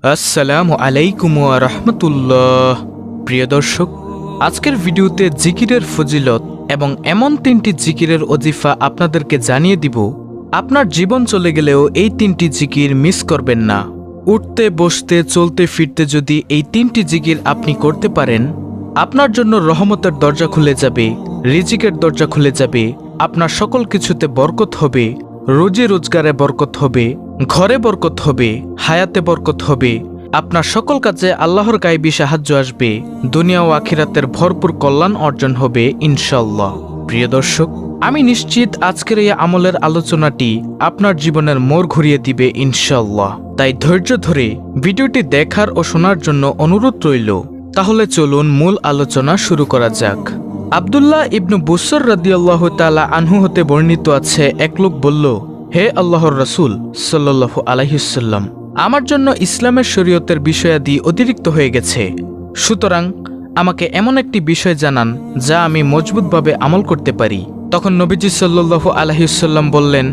আসসালামু আলাইকুম ওয়া রাহমাতুল্লাহ। প্রিয় দর্শক, আজকের ভিডিওতে জিকিরের ফজিলত এবং এমন তিনটি জিকিরের ওজিফা আপনাদেরকে জানিয়ে দিব। আপনার জীবন চলে গেলেও এই তিনটি জিকির মিস করবেন না। উঠতে বসতে চলতে ফিরতে যদি এই তিনটি জিকির আপনি করতে পারেন, আপনার জন্য রহমতের দরজা খুলে যাবে, রিজিকের দরজা খুলে যাবে, আপনার সকল কিছুতে বরকত হবে, রোজি রোজগারে বরকত হবে, ঘরে বরকত হবে, হায়াতে বরকত হবে, আপনার সকল কাজে আল্লাহর গায়েবী সাহায্য আসবে, দুনিয়া ও আখিরাতের ভরপুর কল্যাণ অর্জন হবে ইনশাল্লাহ। প্রিয় দর্শক, আমি নিশ্চিত আজকের এই আমলের আলোচনাটি আপনার জীবনের মোড় ঘুরিয়ে দিবে ইনশাল্লাহ। তাই ধৈর্য ধরে ভিডিওটি দেখার ও শোনার জন্য অনুরোধ রইল। তাহলে চলুন মূল আলোচনা শুরু করা যাক। আব্দুল্লাহ ইবনু বুসর রাদিয়াল্লাহু তাআলা আনহু হতে বর্ণিত আছে, এক লোক বলল, হে আল্লাহর রাসূল সাল্লাল্লাহু আলাইহি ওয়াসাল্লাম, আমার জন্য ইসলামের শরীয়তের বিষয়াদি অতিরিক্ত হয়ে গেছে, সুতরাং আমাকে এমন একটি বিষয় জানান যা আমি মজবুতভাবে আমল করতে পারি। তখন নবীজি সাল্লাল্লাহু আলাইহি ওয়াসাল্লাম বললেন,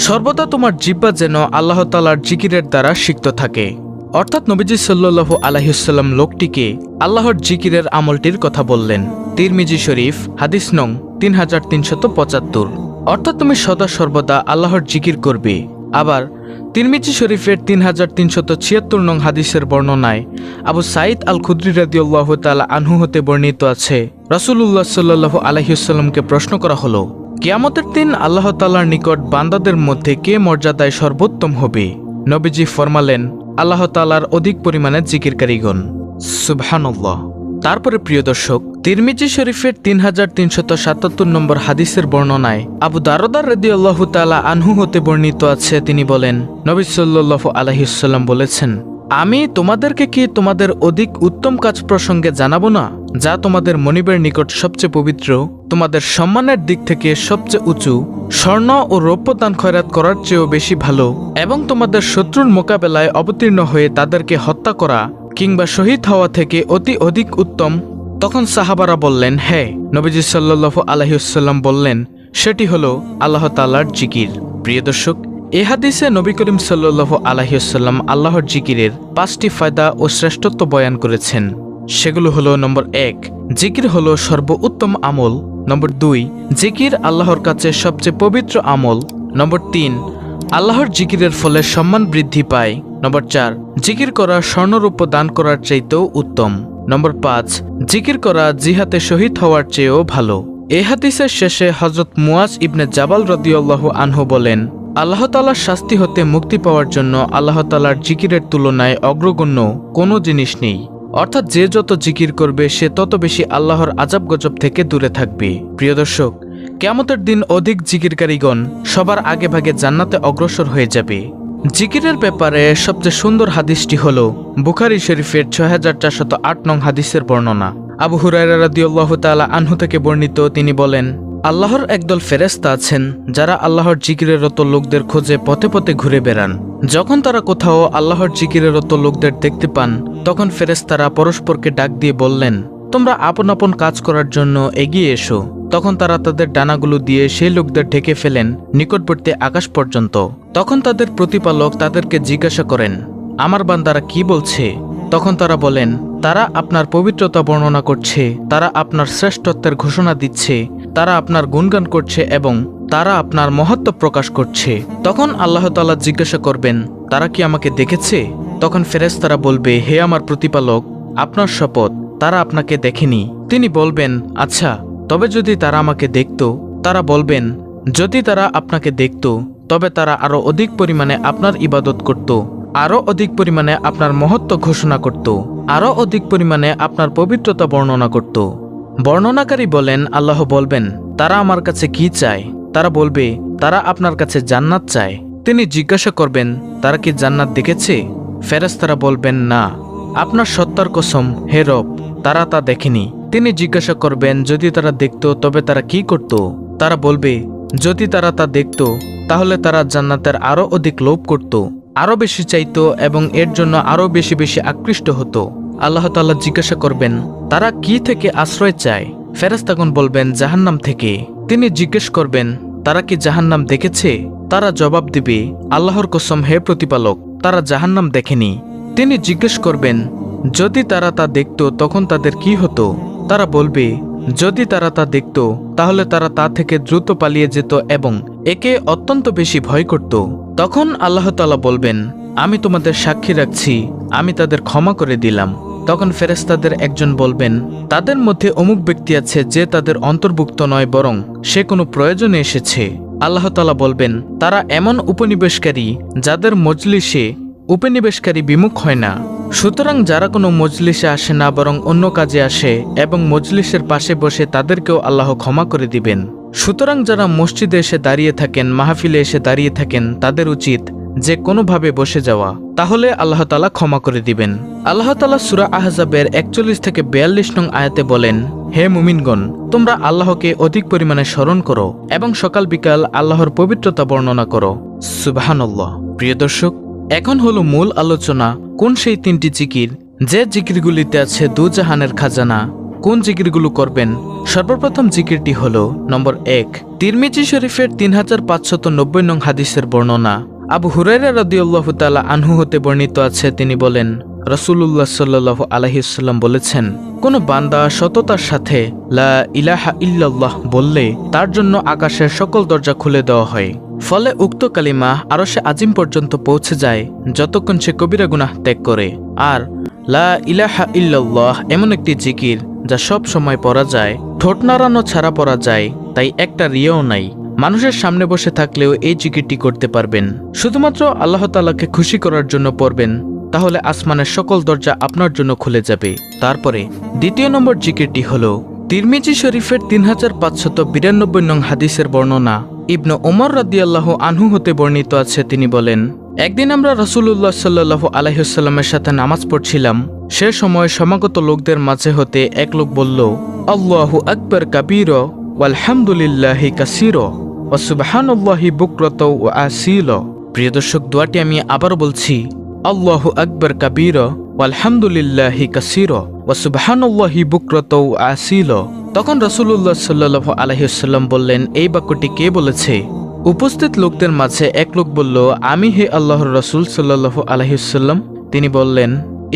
সর্বদা তোমার জিহ্বা যেন আল্লাহ তাআলার জিকিরের দ্বারা সিক্ত থাকে। অর্থাৎ নবীজি সাল্লাল্লাহু আলাইহি ওয়াসাল্লাম লোকটিকে আল্লাহর জিকিরের আমলটির কথা বললেন। তিরমিজি শরীফ হাদিস নং 3375। অর্থাৎ তুমি সদা সর্বদা আল্লাহর জিকির করবে। আবার তিরমিজি শরীফের 3376 নং হাদিসের বর্ণনায় আবু সাঈদ আল খুদরি রাদিয়াল্লাহু তাআলা আনহু হতে বর্ণিত আছে, রাসূলুল্লাহ সাল্লাল্লাহু আলাইহি ওয়াসাল্লামকে প্রশ্ন করা হলো, কিয়ামতের দিন আল্লাহ তাআলার নিকট বান্দাদের মধ্যে কে মর্যাদায় সর্বোত্তম হবে? নবীজি ফরমালেন, আল্লাহ তাআলার অধিক পরিমাণে জিকিরকারীগণ। সুবহানাল্লাহ। তারপরে প্রিয় দর্শক, তিরমিজি শরীফের 3377 নম্বর হাদিসের বর্ণনায় আবু দারদার রাদিয়াল্লাহু তাআলা আনহু হতে বর্ণিত আছে, তিনি বলেন, নবী সাল্লাল্লাহু আলাইহি ওয়াসাল্লাম বলেছেন, আমি তোমাদেরকে কি তোমাদের অধিক উত্তম কাজ প্রসঙ্গে জানাবো না, যা তোমাদের মনিবের নিকট সবচেয়ে পবিত্র, তোমাদের সম্মানের দিক থেকে সবচেয়ে উঁচু, স্বর্ণ ও রৌপ্য দান খয়রাত করার চেয়েও বেশি ভালো, এবং তোমাদের শত্রুর মোকাবেলায় অবতীর্ণ হয়ে তাদেরকে হত্যা করা কিংবা শহীদ হওয়া থেকে অতি অধিক উত্তম? তখন সাহাবারা বললেন, হ্যাঁ। নবীজি সাল্লাল্লাহু আলাইহি ওয়াসাল্লাম বললেন, সেটি হলো আল্লাহ তাআলার জিকির। প্রিয় দর্শক, এ হাদিসে নবী করিম সাল্লাল্লাহু আলাইহি ওয়াসাল্লাম আল্লাহর জিকিরের 5টি ফায়দা ও শ্রেষ্ঠত্ব বয়ান করেছেন। সেগুলো হলো, নম্বর 1, জিকির হলো সর্বোত্তম আমল। নম্বর 2, জিকির আল্লাহর কাছে সবচেয়ে পবিত্র আমল। নম্বর 3, আল্লাহর জিকিরের ফলে সম্মান বৃদ্ধি পায়। নম্বর 4, জিকির করা স্বর্ণরূপ দান করার চাইতেও উত্তম। নম্বর 5, জিকির করা জিহাদে শহীদ হওয়ার চেয়েও ভালো। এই হাদিসের শেষে হযরত মুয়াজ ইবনে জাবাল রাদিয়াল্লাহু আনহু বলেন, আল্লাহ তাআলার শাস্তি হতে মুক্তি পাওয়ার জন্য আল্লাহ তাআলার জিকিরের তুলনায় অগ্রগণ্য কোনো জিনিস নেই। অর্থাৎ যে যত জিকির করবে সে তত বেশি আল্লাহর আযাব গজব থেকে দূরে থাকবে। প্রিয় দর্শক, কিয়ামতের দিন অধিক জিকিরকারীগণ সবার আগে ভাগে জান্নাতে অগ্রসর হয়ে যাবে। জিকিরের ব্যাপারে সবচেয়ে সুন্দর হাদিসটি হল বুখারী শরীফের 6408 নং হাদিসের বর্ণনা। আবু হুরায়রা রাদিয়াল্লাহু তাআলা আনহু থেকে বর্ণিত, তিনি বলেন, আল্লাহর একদল ফেরেশতা আছেন যারা আল্লাহর জিকিরেরত লোকদের খোঁজে পথে পথে ঘুরে বেড়ান। যখন তারা কোথাও আল্লাহর জিকিরেরত লোকদের দেখতে পান, তখন ফেরেশতারা পরস্পরকে ডাক দিয়ে বললেন, তোমরা আপন আপন কাজ করার জন্য এগিয়ে এসো। তখন তারা তাদের ডানাগুলো দিয়ে সেই লোকদের ঢেকে ফেলেন নিকটবর্তী আকাশ পর্যন্ত। তখন তাদের প্রতিপালক তাদেরকে জিজ্ঞাসা করেন, আমার বান্দারা কি বলছে? তখন তারা বলেন, তারা আপনার পবিত্রতা বর্ণনা করছে, তারা আপনার শ্রেষ্ঠত্বের ঘোষণা দিচ্ছে, তারা আপনার গুণগান করছে এবং তারা আপনার মহত্ব প্রকাশ করছে। তখন আল্লাহ তাআলা জিজ্ঞাসা করবেন, তারা কি আমাকে দেখেছে? তখন ফেরেশতারা বলবে, হে আমার প্রতিপালক, আপনার শপথ, তারা আপনাকে দেখেনি। তিনি বলবেন, আচ্ছা, তবে যদি তারা আমাকে দেখত? তারা বলবেন, যদি তারা আপনাকে দেখত তবে তারা আরো অধিক পরিমাণে আপনার ইবাদত করত, আরো অধিক পরিমাণে আপনার মহত্ব ঘোষণা করত, আরো অধিক পরিমাণে আপনার পবিত্রতা বর্ণনা করত। বর্ণনাকারী বলেন, আল্লাহ বলবেন, তারা আমার কাছে কি চায়? তারা বলবে, তারা আপনার কাছে জান্নাত চায়। তিনি জিজ্ঞাসা করবেন, তারা কি জান্নাত দেখেছে? ফেরেশতারা বলবেন, না। আপনার সত্তার কসম, হে রব, তারা তা দেখেনি। তিনি জিজ্ঞাসা করবেন, যদি তারা দেখত তবে তারা কি করত? তারা বলবে, যদি তারা তা দেখত তাহলে তারা জান্নাতের আরো অধিক লোভ করত, আরো বেশি চাইত এবং এর জন্য আরো বেশি বেশি আকৃষ্ট হতো। আল্লাহ তাআলা জিজ্ঞাসা করবেন, তারা কি থেকে আশ্রয় চায়? ফেরেশতাগণ বলবেন, জাহান্নাম থেকে। তিনি জিজ্ঞেস করবেন, তারা কি জাহান্নাম দেখেছে? তারা জবাব দিবে, আল্লাহর কসম, হে প্রতিপালক, তারা জাহান্নাম দেখেনি। তিনি জিজ্ঞেস করবেন, যদি তারা তা দেখত তখন তাদের কি হতো? তারা বলবে, যদি তারা তা দেখত তাহলে তারা তা থেকে দ্রুত পালিয়ে যেত এবং একে অত্যন্ত বেশি ভয় করত। তখন আল্লাহ তাআলা বলবেন, আমি তোমাদের সাক্ষী রাখছি, আমি তাদের ক্ষমা করে দিলাম। তখন ফেরেশতাদের একজন বলবেন, তাদের মধ্যে অমুক ব্যক্তি আছে যে তাদের অন্তর্ভুক্ত নয়, বরং সে কোনো প্রয়োজনে এসেছে। আল্লাহ তাআলা বলবেন, তারা এমন উপনিবেশকারী যাদের মজলিসে উপনিবেশকারী বিমুখ হয় না। সুতরাং যারা কোনো মজলিসে আসে না বরং অন্য কাজে আসে এবং মজলিসের পাশে বসে তাদেরকেও আল্লাহ ক্ষমা করে দিবেন। সুতরাং যারা মসজিদে এসে দাঁড়িয়ে থাকেন, মাহফিলে এসে দাঁড়িয়ে থাকেন, তাদের উচিত যে কোনোভাবে বসে যাওয়া, তাহলে আল্লাহ তাআলা ক্ষমা করে দিবেন। আল্লাহ তাআলা সূরা আহজাবের 41 থেকে 42 নং আয়াতে বলেন, হে মুমিনগণ, তোমরা আল্লাহকে অধিক পরিমাণে স্মরণ করো এবং সকাল বিকাল আল্লাহর পবিত্রতা বর্ণনা করো। সুবহানাল্লাহ। প্রিয় দর্শক, এখন হলো মূল আলোচনা, কোন সেই 3টি জিকির যে জিকিরগুলিতে আছে দুজাহানের খাজানা। কোন জিকিরগুলো করবেন? সর্বপ্রথম জিকিরটি হলো নম্বর 1, তিরমিজি শরীফের 3590 নং হাদিসের বর্ণনা। আবু হুরায়রা রাদিয়াল্লাহু তাআলা আনহু হতে বর্ণিত আছে, তিনি বলেন, রাসূলুল্লাহ সাল্লাল্লাহু আলাইহি ওয়াসাল্লাম বলেছেন, কোন বান্দা সততার সাথে লা ইলাহা ইল্লাল্লাহ বললে তার জন্য আকাশের সকল দরজা খুলে দেওয়া হয়। ফলে উক্ত কালিমা আরশে আজিম পর্যন্ত পৌঁছে যায় যতক্ষণ সে কবিরা গুনাহ ত্যাগ করে। আর লা ইলাহা ইল্লাল্লাহ এমন একটি জিকির যা সব সময় পড়া যায়, ঠোঁট নাড়ানো ছাড়া পড়া যায়, তাই একটা রিয়াও নাই। মানুষের সামনে বসে থাকলেও এই জিকিরটি করতে পারবেন। শুধুমাত্র আল্লাহ তাআলাকে খুশি করার জন্য পড়বেন, তাহলে আসমানের সকল দরজা আপনার জন্য খুলে যাবে। তারপরে দ্বিতীয় নম্বর জিকিরটি হলো তিরমিজি শরীফের 3592 নং হাদিসের বর্ণনা। ইবনে ওমর রাদিয়াল্লাহু আনহু হতে বর্ণিত আছে, তিনি বলেন, একদিন আমরা রাসূলুল্লাহ সাল্লাল্লাহু আলাইহি ওয়াসাল্লামের সাথে নামাজ পড়ছিলাম। সে সময় সমাগত লোকদের মাঝে হতে এক লোক বলল, আল্লাহু আকবার কাবীরা ওয়ালহামদুলিল্লাহি কাসীরা ওয়া সুবহানাল্লাহি বুকরাতা ওয়া আসীলা। প্রিয় দর্শক, দোয়াটি আমি আবারও বলছি, আল্লাহু আকবার কাবীরা ওয়ালহামদুলিল্লাহি কাসীরা ওয়া সুবহানাল্লাহি বুকরাতা ওয়া আসীলা। তখন রাসূলুল্লাহ সাল্লাল্লাহু আলাইহি ওয়াসাল্লাম বললেন, এই বাক্যটি কে বলেছে? উপস্থিত লোকদের মাঝে এক লোক বলল, আমি হে আল্লাহর রাসূল সাল্লাল্লাহু আলাইহি ওয়াসাল্লাম। তিনি বললেন,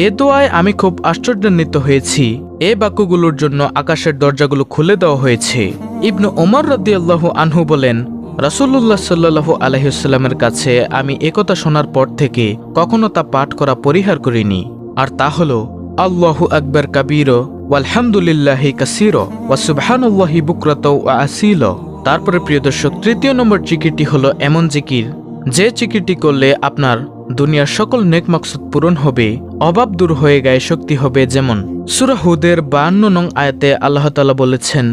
এ দোয়ায় আমি খুব আশ্চর্যান্বিত হয়েছি। এ বাক্যগুলোর জন্য আকাশের দরজাগুলো খুলে দেওয়া হয়েছে। ইবনে ওমর রাদিয়াল্লাহু আনহু বলেন, রাসূলুল্লাহ সাল্লাল্লাহু আলাইহি ওয়াসাল্লামের কাছে আমি একথা শোনার পর থেকে কখনো তা পাঠ করা পরিহার করিনি। আর তা হলো আল্লাহু আকবার কাবীরা ওয়ালহামদুলিল্লাহি কাসীরা ওয়া সুবহানাল্লাহি বুকরাতা ওয়া আসীলা। তারপরে প্রিয় দর্শক, তৃতীয় নম্বর জিকিরটি হলো এমন জিকির যে জিকিরটি করলে আপনার দুনিয়ার সকল নেক মাকসুদ পূরণ হবে, অভাব দূর হয়ে গায়ে শক্তি হবে। যেমন সূরা হুদের 52 নং আয়াতে আল্লাহ তাআলা বলেছেন,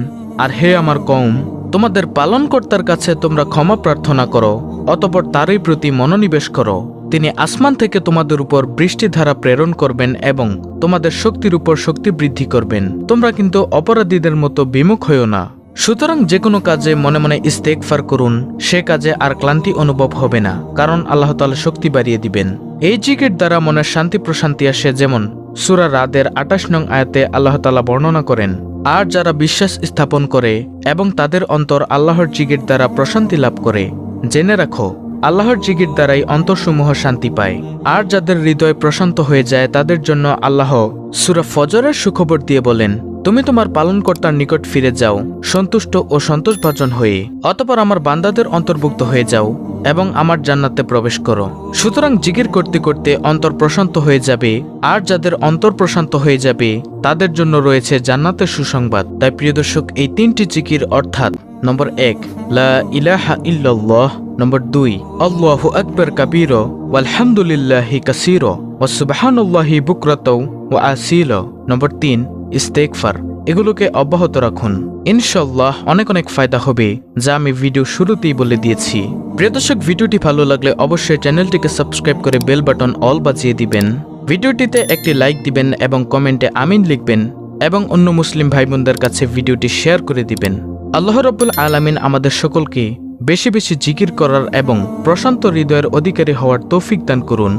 আর হে আমার কওম, তোমাদের পালনকর্তার কাছে তোমরা ক্ষমা প্রার্থনা করো, অতঃপর তারই প্রতি মনোনিবেশ করো। তিনি আসমান থেকে তোমাদের উপর বৃষ্টিধারা প্রেরণ করবেন এবং তোমাদের শক্তির উপর শক্তি বৃদ্ধি করবেন। তোমরা কিন্তু অপরাধীদের মতো বিমুখ হইও না। সুতরাং যে কোনো কাজে মনে মনে ইস্তেগফার করুন, সে কাজে আর ক্লান্তি অনুভব হবে না, কারণ আল্লাহ তাআলা শক্তি বাড়িয়ে দিবেন। এই জিকির দ্বারা মনের শান্তি প্রশান্তি আসে। যেমন সূরা রাদের 28 নং আয়াতে আল্লাহ তাআলা বর্ণনা করেন, আর যারা বিশ্বাস স্থাপন করে এবং তাদের অন্তর আল্লাহর জিকির দ্বারা প্রশান্তি লাভ করে, জেনে রাখো আল্লাহর জিকির দ্বারাই অন্তরসমূহ শান্তি পায়। আর যাদের হৃদয় প্রশান্ত হয়ে যায় তাদের জন্য আল্লাহ সূরা ফজরের সুখবর দিয়ে বলেন, তুমি তোমার পালনকর্তার নিকট ফিরে যাও সন্তুষ্ট ও সন্তোষভাজন হয়ে, অতঃপর আমার বান্দাদের অন্তর্ভুক্ত হয়ে যাও এবং আমার জান্নাতে প্রবেশ করো। সুতরাং জিকির করতে করতে অন্তর প্রশান্ত হয়ে যাবে, আর যাদের অন্তর প্রশান্ত হয়ে যাবে তাদের জন্য রয়েছে জান্নাতের সুসংবাদ। তাই প্রিয় দর্শক, এই 3টি জিকির অর্থাৎ নম্বর 1 লা ইলাহা ইল্লাল্লাহ, নম্বর 2 আল্লাহু আকবার কাবীরা ওয়ালহামদুলিল্লাহি কাসীরা ওয়া সুবহানাল্লাহি বুকরাতা ওয়া আসীলা, নম্বর 3 ইস্তেগফার, এগুলোকে অব্যাহত রাখুন। ইনশাআল্লাহ অনেক অনেক ফায়দা হবে, যা আমি ভিডিও শুরুতেই বলে দিয়েছি। প্রিয় দর্শক, ভিডিওটি ভালো লাগলে অবশ্যই চ্যানেলটিকে সাবস্ক্রাইব করে বেল বাটন অল বাজিয়ে দিবেন। ভিডিওটিতে একটি লাইক দিবেন এবং কমেন্টে আমিন লিখবেন এবং অন্য মুসলিম ভাই বোনদের কাছে ভিডিওটি শেয়ার করে দিবেন। আল্লাহ রাব্বুল আলামিন আমাদের সকলকে বেশি বেশি জিকির করার এবং প্রশান্ত হৃদয়ের অধিকারী হওয়ার তৌফিক দান করুন।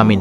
আমিন।